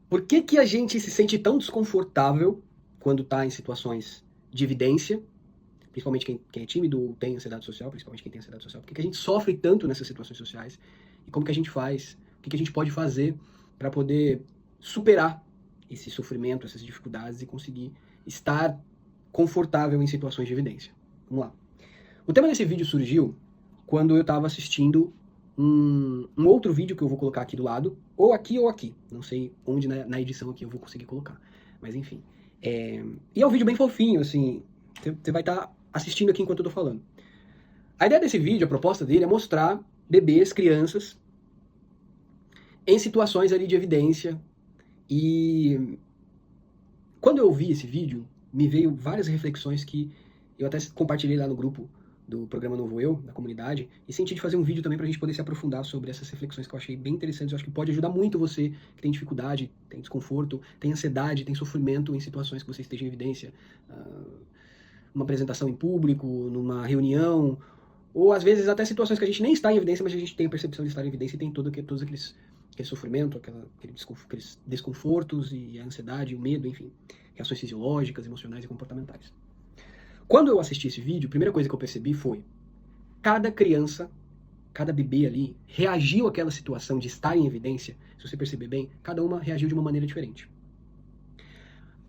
Por que que a gente se sente tão desconfortável quando está em situações de evidência, principalmente quem é tímido ou tem ansiedade social, principalmente quem tem ansiedade social? Por que que a gente sofre tanto nessas situações sociais? E como que a gente faz? O que que a gente pode fazer para poder superar esse sofrimento, essas dificuldades e conseguir estar confortável em situações de evidência? Vamos lá. O tema desse vídeo surgiu quando eu estava assistindo um outro vídeo que eu vou colocar aqui do lado, ou aqui, não sei onde na edição aqui eu vou conseguir colocar, mas enfim. E é um vídeo bem fofinho, assim, você vai estar assistindo aqui enquanto eu tô falando. A ideia desse vídeo, a proposta dele é mostrar bebês, crianças, em situações ali de evidência, e quando eu vi esse vídeo, me veio várias reflexões que eu até compartilhei lá no grupo do programa Novo Eu, da comunidade, e senti de fazer um vídeo também pra gente poder se aprofundar sobre essas reflexões que eu achei bem interessantes. Eu acho que pode ajudar muito você que tem dificuldade, tem desconforto, tem ansiedade, tem sofrimento em situações que você esteja em evidência. Uma apresentação em público, numa reunião, ou às vezes até situações que a gente nem está em evidência, mas a gente tem a percepção de estar em evidência e tem todos aquele sofrimento, aqueles desconfortos e a ansiedade, o medo, enfim, reações fisiológicas, emocionais e comportamentais. Quando eu assisti esse vídeo, a primeira coisa que eu percebi foi cada criança, cada bebê ali, reagiu àquela situação de estar em evidência. Se você perceber bem, cada uma reagiu de uma maneira diferente.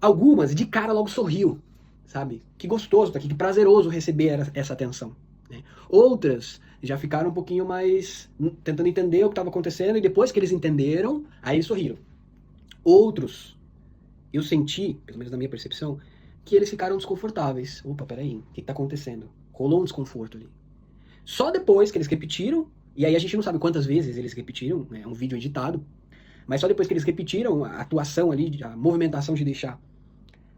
Algumas, de cara, logo sorriu, sabe? Que gostoso tá aqui, que prazeroso receber essa atenção. Né? Outras já ficaram um pouquinho mais tentando entender o que estava acontecendo e depois que eles entenderam, aí eles sorriram. Outros, eu senti, pelo menos na minha percepção, que eles ficaram desconfortáveis. Opa, peraí, o que está acontecendo? Rolou um desconforto ali. Só depois que eles repetiram, e aí a gente não sabe quantas vezes eles repetiram, né? É um vídeo editado, mas só depois que eles repetiram a atuação ali, a movimentação de deixar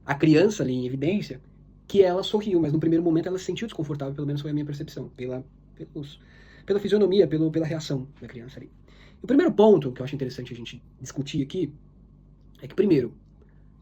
a criança ali em evidência, que ela sorriu, mas no primeiro momento ela se sentiu desconfortável, pelo menos foi a minha percepção, pela fisionomia, pela reação da criança ali. O primeiro ponto que eu acho interessante a gente discutir aqui é que, primeiro,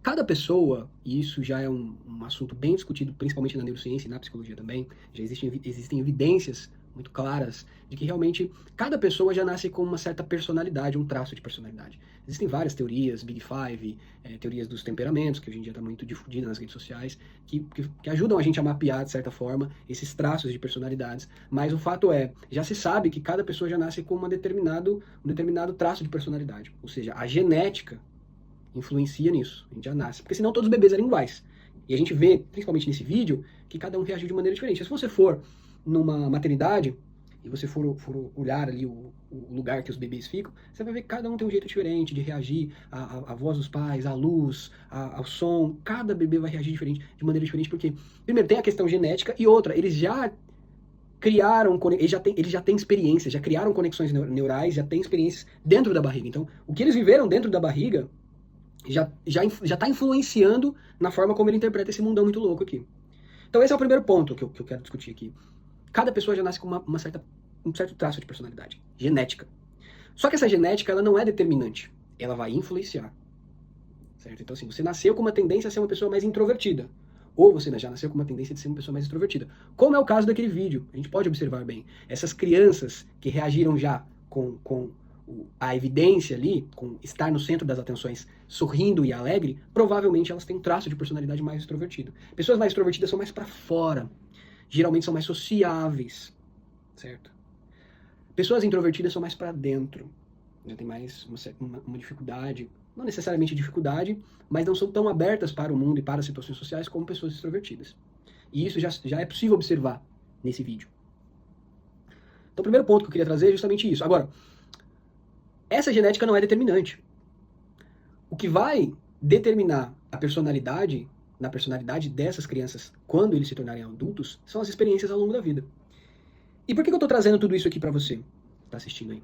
cada pessoa, e isso já é um assunto bem discutido, principalmente na neurociência e na psicologia também, já existem evidências muito claras de que realmente cada pessoa já nasce com uma certa personalidade, um traço de personalidade. Existem várias teorias, Big Five, teorias dos temperamentos, que hoje em dia está muito difundida nas redes sociais, que ajudam a gente a mapear, de certa forma, esses traços de personalidades. Mas o fato é, já se sabe que cada pessoa já nasce com um determinado traço de personalidade. Ou seja, a genética influencia nisso, a gente já nasce. Porque senão todos os bebês eram iguais. E a gente vê, principalmente nesse vídeo, que cada um reagiu de maneira diferente. Se você for numa maternidade e você for olhar ali o lugar que os bebês ficam, você vai ver que cada um tem um jeito diferente de reagir à voz dos pais, à luz, ao som. Cada bebê vai reagir de maneira diferente, porque, primeiro, tem a questão genética e outra, eles já criaram, eles já têm experiências, já criaram conexões neurais, já têm experiências dentro da barriga. Então, o que eles viveram dentro da barriga já está influenciando na forma como ele interpreta esse mundão muito louco aqui. Então esse é o primeiro ponto que eu quero discutir aqui. Cada pessoa já nasce com um certo traço de personalidade, genética. Só que essa genética ela não é determinante, ela vai influenciar. Certo? Então assim, você nasceu com uma tendência a ser uma pessoa mais introvertida, ou você já nasceu com uma tendência de ser uma pessoa mais extrovertida. Como é o caso daquele vídeo, a gente pode observar bem. Essas crianças que reagiram já com a evidência ali, com estar no centro das atenções, sorrindo e alegre, provavelmente elas têm um traço de personalidade mais extrovertido. Pessoas mais extrovertidas são mais para fora, geralmente são mais sociáveis, certo? Pessoas introvertidas são mais para dentro, já tem mais uma dificuldade, não necessariamente dificuldade, mas não são tão abertas para o mundo e para as situações sociais como pessoas extrovertidas. E isso já é possível observar nesse vídeo. Então o primeiro ponto que eu queria trazer é justamente isso. Agora, essa genética não é determinante. O que vai determinar a personalidade, na personalidade dessas crianças, quando eles se tornarem adultos, são as experiências ao longo da vida. E por que eu estou trazendo tudo isso aqui para você, que está assistindo aí?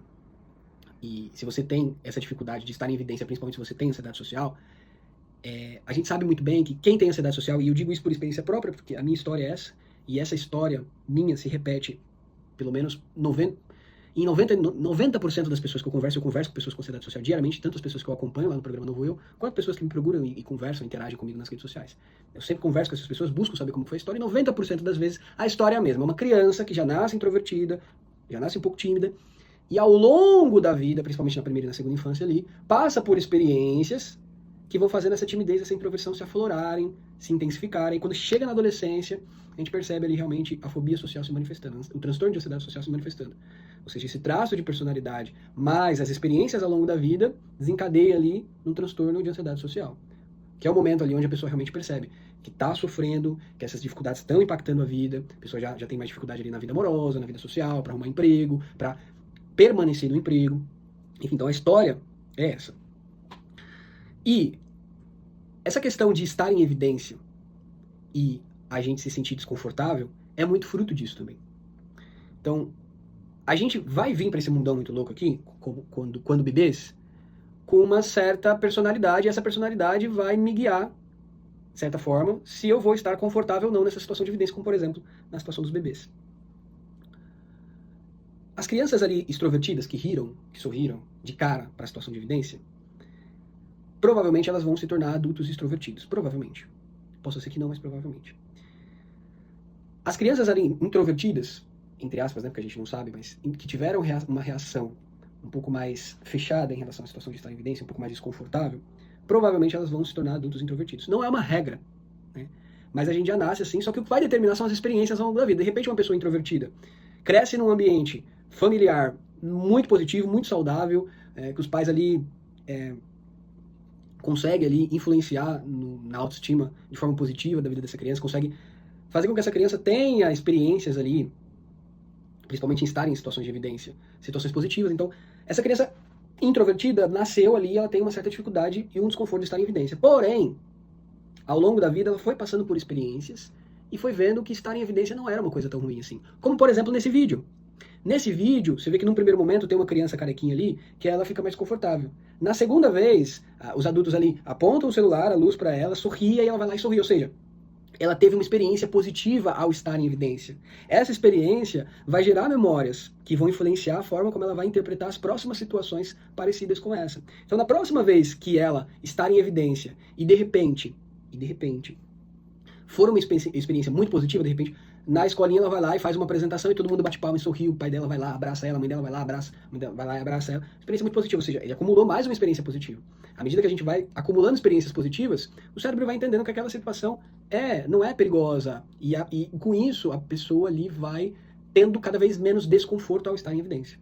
E se você tem essa dificuldade de estar em evidência, principalmente se você tem ansiedade social, a gente sabe muito bem que quem tem ansiedade social, e eu digo isso por experiência própria, porque a minha história é essa, e essa história minha se repete pelo menos 90% das pessoas que eu converso com pessoas com ansiedade social diariamente, tanto as pessoas que eu acompanho lá no programa Novo Eu, quanto pessoas que me procuram e conversam, interagem comigo nas redes sociais. Eu sempre converso com essas pessoas, busco saber como foi a história, e 90% das vezes a história é a mesma. É uma criança que já nasce introvertida, já nasce um pouco tímida, e ao longo da vida, principalmente na primeira e na segunda infância ali, passa por experiências que vão fazendo essa timidez, essa introversão se aflorarem, se intensificarem. E quando chega na adolescência, a gente percebe ali realmente a fobia social se manifestando, o transtorno de ansiedade social se manifestando. Ou seja, esse traço de personalidade, mais as experiências ao longo da vida, desencadeia ali um transtorno de ansiedade social. Que é o momento ali onde a pessoa realmente percebe que está sofrendo, que essas dificuldades estão impactando a vida, a pessoa já tem mais dificuldade ali na vida amorosa, na vida social, para arrumar emprego, para permanecer no emprego. Enfim, então a história é essa. E essa questão de estar em evidência e a gente se sentir desconfortável é muito fruto disso também. Então, a gente vai vir para esse mundão muito louco aqui, quando bebês, com uma certa personalidade, e essa personalidade vai me guiar, de certa forma, se eu vou estar confortável ou não nessa situação de evidência, como por exemplo, na situação dos bebês. As crianças ali extrovertidas, que riram, que sorriram de cara para a situação de evidência, provavelmente elas vão se tornar adultos extrovertidos. Provavelmente. Posso ser que não, mas provavelmente. As crianças ali introvertidas, entre aspas, né, porque a gente não sabe, mas que tiveram uma reação um pouco mais fechada em relação à situação de estar em evidência, um pouco mais desconfortável, provavelmente elas vão se tornar adultos introvertidos. Não é uma regra, né? Mas a gente já nasce assim, só que o que vai determinar são as experiências ao longo da vida. De repente, uma pessoa introvertida cresce num ambiente familiar muito positivo, muito saudável, que os pais ali conseguem ali influenciar na autoestima de forma positiva da vida dessa criança, consegue fazer com que essa criança tenha experiências ali, principalmente em estar em situações de evidência, situações positivas. Então, essa criança introvertida nasceu ali, ela tem uma certa dificuldade e um desconforto de estar em evidência. Porém, ao longo da vida, ela foi passando por experiências e foi vendo que estar em evidência não era uma coisa tão ruim assim. Como, por exemplo, nesse vídeo. Nesse vídeo, você vê que num primeiro momento tem uma criança carequinha ali, que ela fica mais confortável. Na segunda vez, os adultos ali apontam o celular, a luz para ela, sorria e ela vai lá e sorri. Ou seja, ela teve uma experiência positiva ao estar em evidência. Essa experiência vai gerar memórias que vão influenciar a forma como ela vai interpretar as próximas situações parecidas com essa. Então, na próxima vez que ela estar em evidência e de repente, for uma experiência muito positiva, de repente, na escolinha ela vai lá e faz uma apresentação e todo mundo bate palma e sorri, o pai dela vai lá, abraça ela, a mãe dela vai lá, vai lá e abraça ela. Experiência muito positiva, ou seja, ele acumulou mais uma experiência positiva. À medida que a gente vai acumulando experiências positivas, o cérebro vai entendendo que aquela situação não é perigosa. E com isso, a pessoa ali vai tendo cada vez menos desconforto ao estar em evidência.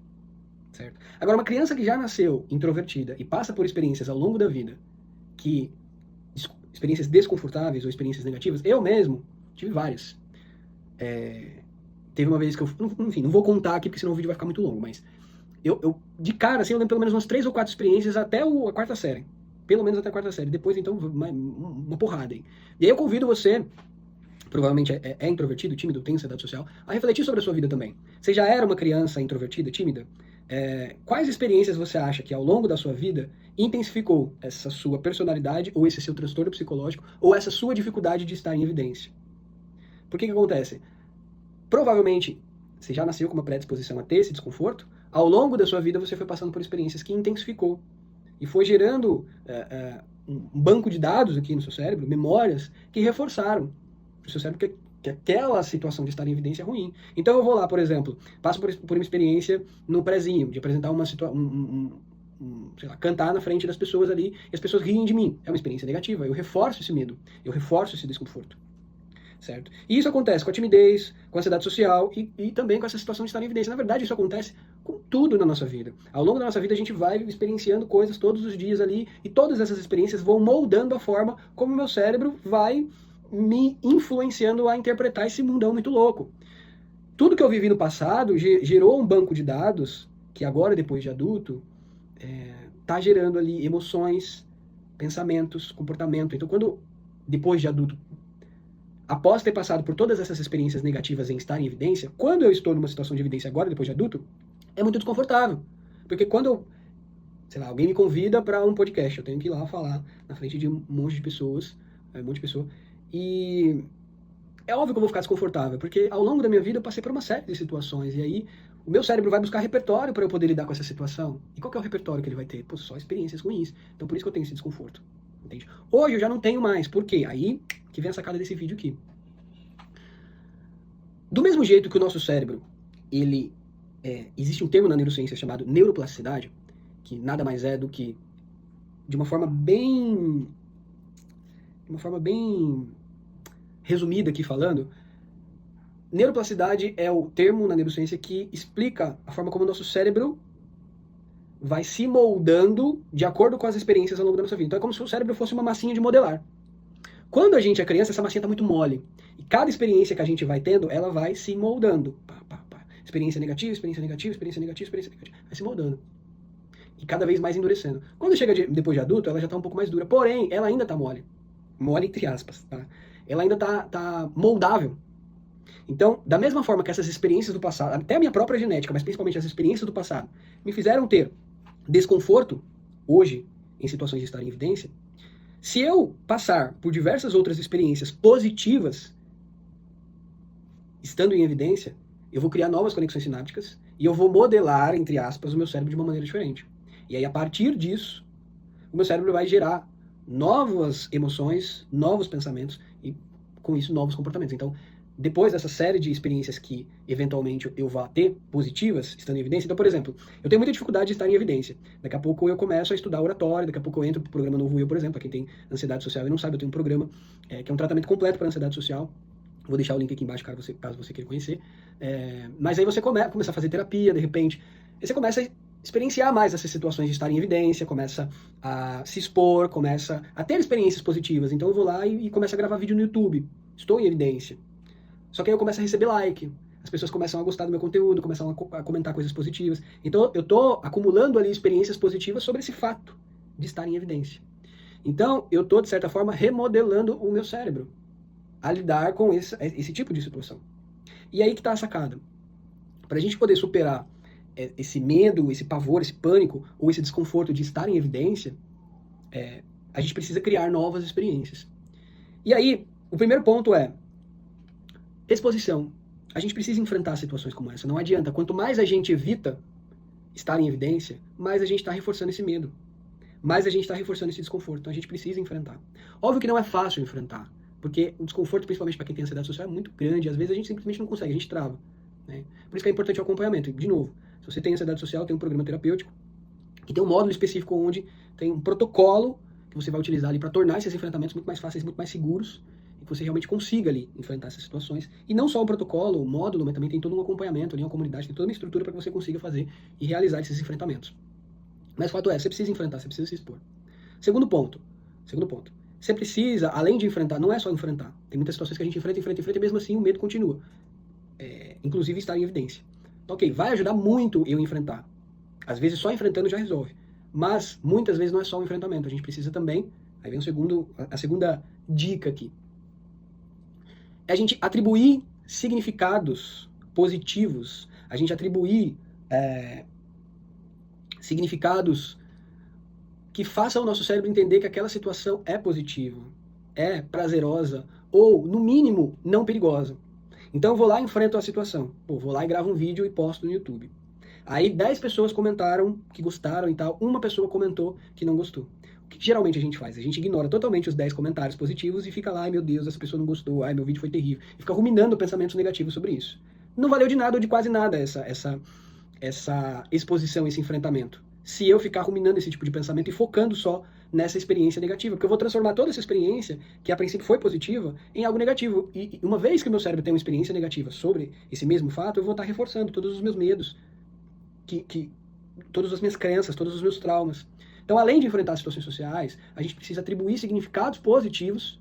Certo? Agora, uma criança que já nasceu introvertida e passa por experiências ao longo da vida, experiências desconfortáveis ou experiências negativas, eu mesmo tive várias. Teve uma vez que enfim, não vou contar aqui porque senão o vídeo vai ficar muito longo, mas eu de cara, assim, eu lembro pelo menos umas 3 ou 4 experiências até a 4ª série. Pelo menos até a 4ª série. Depois, então, uma porrada aí. E aí eu convido você, provavelmente é introvertido, tímido, tem ansiedade social, a refletir sobre a sua vida também. Você já era uma criança introvertida, tímida? Quais experiências você acha que ao longo da sua vida intensificou essa sua personalidade, ou esse seu transtorno psicológico, ou essa sua dificuldade de estar em evidência? Por que acontece? Provavelmente, você já nasceu com uma predisposição a ter esse desconforto, ao longo da sua vida você foi passando por experiências que intensificou. E foi gerando um banco de dados aqui no seu cérebro, memórias, que reforçaram o seu cérebro que aquela situação de estar em evidência é ruim. Então eu vou lá, por exemplo, passo por uma experiência no prezinho, de apresentar uma situação, sei lá, cantar na frente das pessoas ali, e as pessoas riem de mim. É uma experiência negativa, eu reforço esse medo, eu reforço esse desconforto. Certo? E isso acontece com a timidez, com a ansiedade social e também com essa situação de estar em evidência. Na verdade, isso acontece com tudo na nossa vida. Ao longo da nossa vida, a gente vai experienciando coisas todos os dias ali, e todas essas experiências vão moldando a forma como o meu cérebro vai me influenciando a interpretar esse mundão muito louco. Tudo que eu vivi no passado gerou um banco de dados que agora, depois de adulto, está gerando ali emoções, pensamentos, comportamento. Então, depois de adulto, após ter passado por todas essas experiências negativas em estar em evidência, quando eu estou numa situação de evidência agora, depois de adulto, é muito desconfortável. Porque quando alguém me convida para um podcast, eu tenho que ir lá falar na frente de um monte de pessoas, e é óbvio que eu vou ficar desconfortável, porque ao longo da minha vida eu passei por uma série de situações, e aí o meu cérebro vai buscar repertório para eu poder lidar com essa situação. E qual que é o repertório que ele vai ter? Pô, só experiências ruins. Então por isso que eu tenho esse desconforto. Entende? Hoje eu já não tenho mais. Por quê? Aí que vem a sacada desse vídeo aqui. Do mesmo jeito que o nosso cérebro, existe um termo na neurociência chamado neuroplasticidade, que nada mais é do que, de uma forma bem uma forma bem resumida aqui falando, neuroplasticidade é o termo na neurociência que explica a forma como o nosso cérebro vai se moldando de acordo com as experiências ao longo da nossa vida. Então é como se o cérebro fosse uma massinha de modelar. Quando a gente é criança, essa massinha está muito mole. E cada experiência que a gente vai tendo, ela vai se moldando. Experiência negativa, experiência negativa, experiência negativa, experiência negativa. Vai se moldando. E cada vez mais endurecendo. Quando chega depois de adulto, ela já está um pouco mais dura. Porém, ela ainda está mole. Mole entre aspas. Tá? Ela ainda está moldável. Então, da mesma forma que essas experiências do passado, até a minha própria genética, mas principalmente as experiências do passado, me fizeram ter desconforto, hoje, em situações de estar em evidência, se eu passar por diversas outras experiências positivas, estando em evidência, eu vou criar novas conexões sinápticas e eu vou modelar, entre aspas, o meu cérebro de uma maneira diferente. E aí, a partir disso, o meu cérebro vai gerar novas emoções, novos pensamentos e, com isso, novos comportamentos. Então, depois dessa série de experiências que, eventualmente, eu vá ter positivas, estando em evidência. Então, por exemplo, eu tenho muita dificuldade de estar em evidência. Daqui a pouco eu começo a estudar oratória, daqui a pouco eu entro pro programa Novo Eu, por exemplo, para quem tem ansiedade social e não sabe, eu tenho um programa que é um tratamento completo para ansiedade social. Vou deixar o link aqui embaixo, caso você queira conhecer. Mas aí você começa a fazer terapia, de repente, e você começa a experienciar mais essas situações de estar em evidência, começa a se expor, começa a ter experiências positivas. Então eu vou lá e começo a gravar vídeo no YouTube. Estou em evidência. Só que aí eu começo a receber like, as pessoas começam a gostar do meu conteúdo, começam a comentar coisas positivas. Então eu estou acumulando ali experiências positivas sobre esse fato de estar em evidência. Então eu estou, de certa forma, remodelando o meu cérebro a lidar com esse tipo de situação. E aí que está a sacada. Para a gente poder superar esse medo, esse pavor, esse pânico, ou esse desconforto de estar em evidência, a gente precisa criar novas experiências. E aí, o primeiro ponto é exposição. A gente precisa enfrentar situações como essa. Não adianta. Quanto mais a gente evita estar em evidência, mais a gente está reforçando esse medo. Mais a gente está reforçando esse desconforto. Então a gente precisa enfrentar. Óbvio que não é fácil enfrentar. Porque o desconforto, principalmente para quem tem ansiedade social, é muito grande. Às vezes a gente simplesmente não consegue, a gente trava. Né? Por isso que é importante o acompanhamento. E, de novo, se você tem ansiedade social, tem um programa terapêutico que tem um módulo específico onde tem um protocolo que você vai utilizar ali para tornar esses enfrentamentos muito mais fáceis, muito mais seguros, e que você realmente consiga ali enfrentar essas situações. E não só o protocolo, o módulo, mas também tem todo um acompanhamento ali, uma comunidade, tem toda uma estrutura para que você consiga fazer e realizar esses enfrentamentos. Mas o fato é, você precisa enfrentar, você precisa se expor. Segundo ponto. Você precisa, além de enfrentar, não é só enfrentar. Tem muitas situações que a gente enfrenta, e mesmo assim o medo continua. Inclusive estar em evidência. Ok, vai ajudar muito eu enfrentar. Às vezes só enfrentando já resolve. Mas muitas vezes não é só o enfrentamento. A gente precisa também, aí vem a segunda dica aqui. É a gente atribuir significados positivos. A gente atribuir significados que façam o nosso cérebro entender que aquela situação é positiva, é prazerosa, ou, no mínimo, não perigosa. Então eu vou lá e enfrento a situação. Vou lá e gravo um vídeo e posto no YouTube. Aí 10 pessoas comentaram que gostaram e tal, uma pessoa comentou que não gostou. O que geralmente a gente faz? A gente ignora totalmente os 10 comentários positivos e fica lá, ai meu Deus, essa pessoa não gostou, ai meu vídeo foi terrível. E fica ruminando pensamentos negativos sobre isso. Não valeu de nada ou de quase nada essa exposição, esse enfrentamento. Se eu ficar ruminando esse tipo de pensamento e focando só nessa experiência negativa, porque eu vou transformar toda essa experiência, que a princípio foi positiva, em algo negativo. E uma vez que o meu cérebro tem uma experiência negativa sobre esse mesmo fato, eu vou estar reforçando todos os meus medos, todas as minhas crenças, todos os meus traumas. Então, além de enfrentar situações sociais, a gente precisa atribuir significados positivos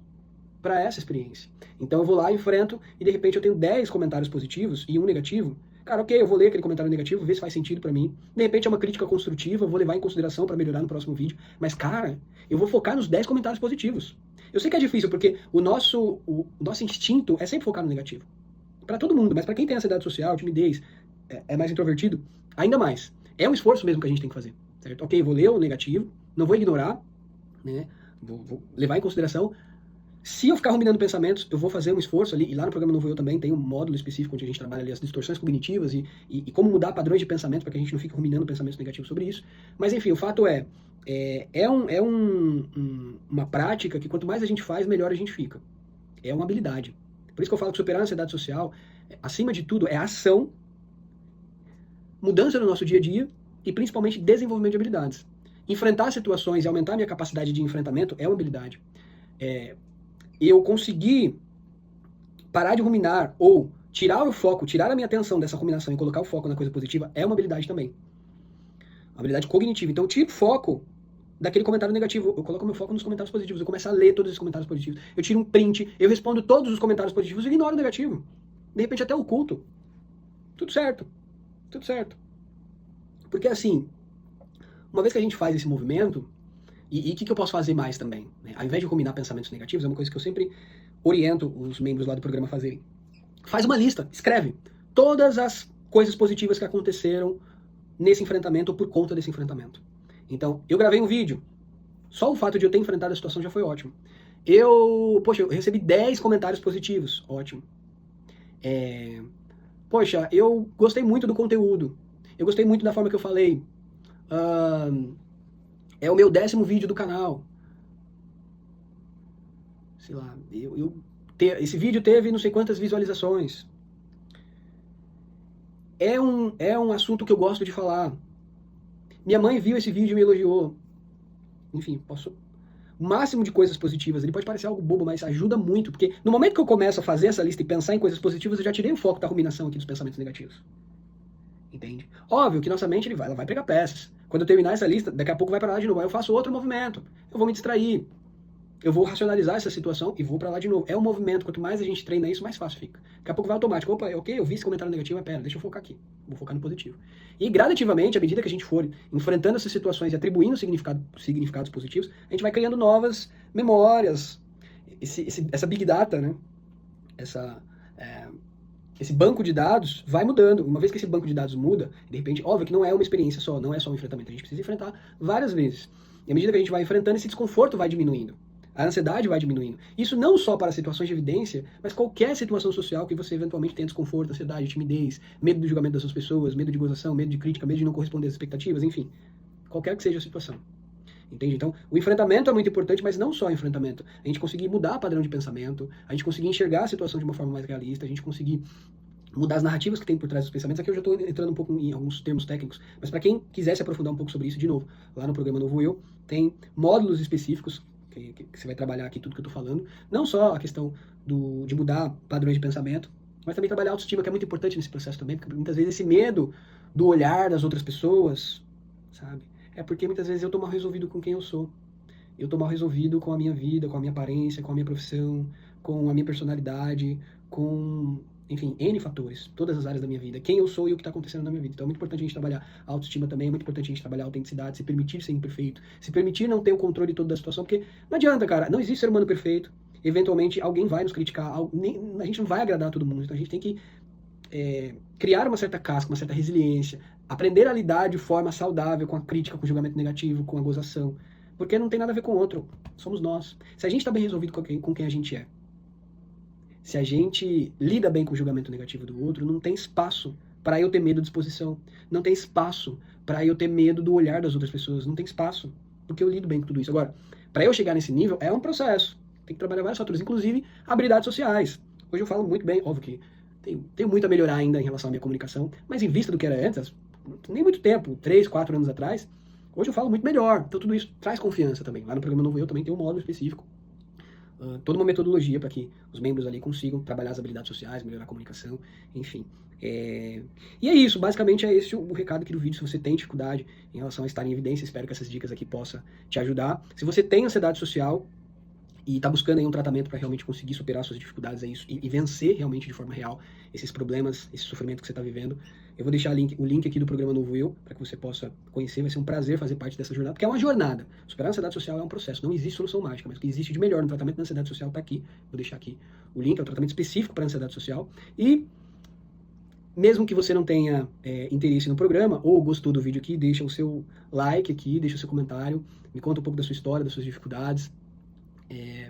para essa experiência. Então eu vou lá, enfrento, e de repente eu tenho 10 comentários positivos e um negativo. Cara, ok, eu vou ler aquele comentário negativo, ver se faz sentido pra mim. De repente é uma crítica construtiva, eu vou levar em consideração pra melhorar no próximo vídeo. Mas, cara, eu vou focar nos 10 comentários positivos. Eu sei que é difícil, porque o nosso instinto é sempre focar no negativo. Pra todo mundo, mas pra quem tem ansiedade social, timidez, é mais introvertido, ainda mais. É um esforço mesmo que a gente tem que fazer, certo? Ok, eu vou ler o negativo, não vou ignorar, né? Vou levar em consideração. Se eu ficar ruminando pensamentos, eu vou fazer um esforço ali, e lá no programa Novo Eu também tem um módulo específico onde a gente trabalha ali as distorções cognitivas e como mudar padrões de pensamento para que a gente não fique ruminando pensamentos negativos sobre isso. Mas enfim, o fato uma prática que quanto mais a gente faz, melhor a gente fica. É uma habilidade. Por isso que eu falo que superar a ansiedade social, acima de tudo, é ação, mudança no nosso dia a dia e principalmente desenvolvimento de habilidades. Enfrentar situações e aumentar a minha capacidade de enfrentamento é uma habilidade. eu conseguir parar de ruminar ou tirar o foco, tirar a minha atenção dessa ruminação e colocar o foco na coisa positiva é uma habilidade também. Uma habilidade cognitiva. Então eu tiro foco daquele comentário negativo. Eu coloco meu foco nos comentários positivos. Eu começo a ler todos os comentários positivos. Eu tiro um print, eu respondo todos os comentários positivos e ignoro o negativo. De repente até oculto. Tudo certo. Tudo certo. Porque assim, uma vez que a gente faz esse movimento, e o que eu posso fazer mais também? Né? Ao invés de ruminar pensamentos negativos, é uma coisa que eu sempre oriento os membros lá do programa a fazerem. Faz uma lista, escreve todas as coisas positivas que aconteceram nesse enfrentamento ou por conta desse enfrentamento. Então, eu gravei um vídeo. Só o fato de eu ter enfrentado a situação já foi ótimo. Eu recebi 10 comentários positivos. Ótimo. Eu gostei muito do conteúdo. Eu gostei muito da forma que eu falei. É o meu 10º vídeo do canal. Sei lá, esse vídeo teve não sei quantas visualizações. É um assunto que eu gosto de falar. Minha mãe viu esse vídeo e me elogiou. Enfim, o máximo de coisas positivas. Ele pode parecer algo bobo, mas ajuda muito, porque no momento que eu começo a fazer essa lista e pensar em coisas positivas, eu já tirei o foco da ruminação aqui dos pensamentos negativos. Entende? Óbvio que nossa mente ela vai pregar peças. Quando eu terminar essa lista, daqui a pouco vai para lá de novo. Aí eu faço outro movimento. Eu vou me distrair. Eu vou racionalizar essa situação e vou para lá de novo. É um movimento. Quanto mais a gente treina isso, mais fácil fica. Daqui a pouco vai automático. Opa, ok, eu vi esse comentário negativo, mas pera, deixa eu focar aqui. Vou focar no positivo. E gradativamente, à medida que a gente for enfrentando essas situações e atribuindo significados positivos, a gente vai criando novas memórias. Essa big data, né? Esse banco de dados vai mudando. Uma vez que esse banco de dados muda, de repente, óbvio que não é uma experiência só, não é só um enfrentamento. A gente precisa enfrentar várias vezes. E à medida que a gente vai enfrentando, esse desconforto vai diminuindo. A ansiedade vai diminuindo. Isso não só para situações de evidência, mas qualquer situação social que você eventualmente tenha desconforto, ansiedade, timidez, medo do julgamento das outras pessoas, medo de gozação, medo de crítica, medo de não corresponder às expectativas, enfim. Qualquer que seja a situação. Entende? Então, o enfrentamento é muito importante, mas não só o enfrentamento. A gente conseguir mudar o padrão de pensamento, a gente conseguir enxergar a situação de uma forma mais realista, a gente conseguir mudar as narrativas que tem por trás dos pensamentos. Aqui eu já estou entrando um pouco em alguns termos técnicos, mas para quem quiser se aprofundar um pouco sobre isso, de novo, lá no programa Novo Eu, tem módulos específicos que você vai trabalhar aqui tudo que eu estou falando. Não só a questão de mudar padrões de pensamento, mas também trabalhar a autoestima, que é muito importante nesse processo também, porque muitas vezes esse medo do olhar das outras pessoas, sabe? É porque muitas vezes eu estou mal resolvido com quem eu sou. Eu estou mal resolvido com a minha vida, com a minha aparência, com a minha profissão, com a minha personalidade, com, enfim, N fatores, todas as áreas da minha vida, quem eu sou e o que está acontecendo na minha vida. Então é muito importante a gente trabalhar a autoestima também, é muito importante a gente trabalhar a autenticidade, se permitir ser imperfeito, se permitir não ter o controle todo da situação, porque não adianta, cara, não existe ser humano perfeito, eventualmente alguém vai nos criticar, a gente não vai agradar a todo mundo, então a gente tem que criar uma certa casca, uma certa resiliência, aprender a lidar de forma saudável com a crítica, com o julgamento negativo, com a gozação, porque não tem nada a ver com o outro, somos nós. Se a gente está bem resolvido com quem a gente é, se a gente lida bem com o julgamento negativo do outro, não tem espaço para eu ter medo de exposição, não tem espaço para eu ter medo do olhar das outras pessoas, não tem espaço, porque eu lido bem com tudo isso. Agora, para eu chegar nesse nível, é um processo, tem que trabalhar vários fatores, inclusive habilidades sociais. Hoje eu falo muito bem, óbvio que tenho muito a melhorar ainda em relação à minha comunicação, mas em vista do que era antes, nem muito tempo, 3, 4 anos atrás, hoje eu falo muito melhor. Então tudo isso traz confiança também. Lá no programa Novo Eu também tem um módulo específico, toda uma metodologia para que os membros ali consigam trabalhar as habilidades sociais, melhorar a comunicação, enfim. E é isso, basicamente é esse o recado aqui do vídeo. Se você tem dificuldade em relação a estar em evidência, espero que essas dicas aqui possam te ajudar. Se você tem ansiedade social e está buscando aí um tratamento para realmente conseguir superar suas dificuldades aí, e vencer realmente de forma real esses problemas, esse sofrimento que você está vivendo, eu vou deixar o link aqui do programa Novo Eu, para que você possa conhecer. Vai ser um prazer fazer parte dessa jornada, porque é uma jornada. Superar a ansiedade social é um processo, não existe solução mágica, mas o que existe de melhor no tratamento da ansiedade social está aqui. Vou deixar aqui o link, é um tratamento específico para a ansiedade social. E mesmo que você não tenha interesse no programa, ou gostou do vídeo aqui, deixa o seu like aqui, deixa o seu comentário, me conta um pouco da sua história, das suas dificuldades.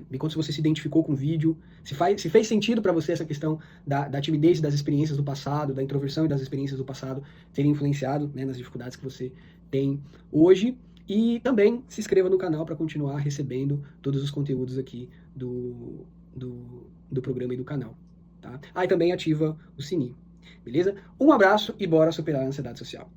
Me conta se você se identificou com o vídeo, se fez sentido para você essa questão da timidez e das experiências do passado, da introversão e das experiências do passado terem influenciado, né, nas dificuldades que você tem hoje. E também se inscreva no canal para continuar recebendo todos os conteúdos aqui do programa e do canal. Tá? E também ativa o sininho. Beleza? Um abraço e bora superar a ansiedade social.